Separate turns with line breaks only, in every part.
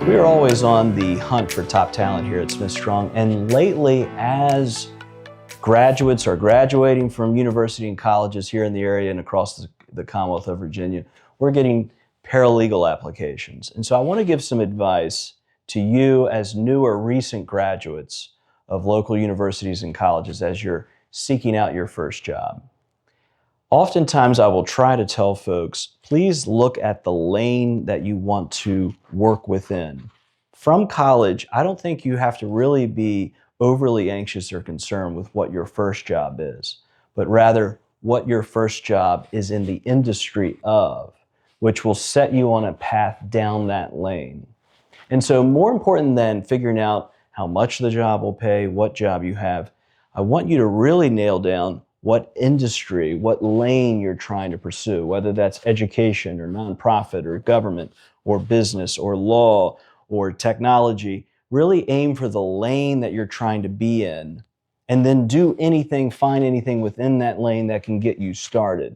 We are always on the hunt for top talent here at Smith Strong, and lately, as graduates are graduating from university and colleges here in the area and across the Commonwealth of Virginia, we're getting paralegal applications. And so I want to give some advice to you as new or recent graduates of local universities and colleges as you're seeking out your first job. Oftentimes I will try to tell folks, please look at the lane that you want to work within. From college, I don't think you have to really be overly anxious or concerned with what your first job is, but rather what your first job is in the industry of, which will set you on a path down that lane. And so more important than figuring out how much the job will pay, what job you have, I want you to really nail down what industry, what lane you're trying to pursue, whether that's education or nonprofit or government or business or law or technology. Really aim for the lane that you're trying to be in, and then do anything, find anything within that lane that can get you started.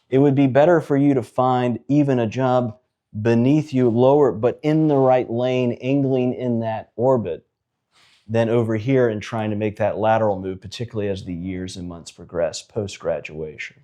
It would be better for you to find even a job beneath you, lower, but in the right lane, angling in that orbit, than over here and trying to make that lateral move, particularly as the years and months progress post-graduation.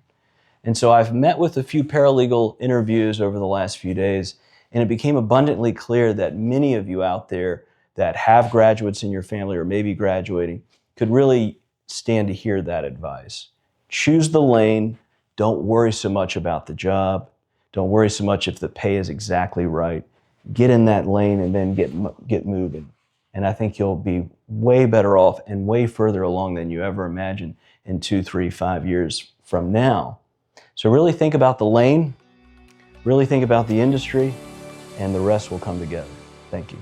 And so I've met with a few paralegal interviews over the last few days, and it became abundantly clear that many of you out there that have graduates in your family or maybe graduating could really stand to hear that advice. Choose the lane. Don't worry so much about the job. Don't worry so much if the pay is exactly right. Get in that lane and then get moving. And I think you'll be way better off and way further along than you ever imagined in 2, 3, 5 years from now. So really think about the lane, really think about the industry, and the rest will come together. Thank you.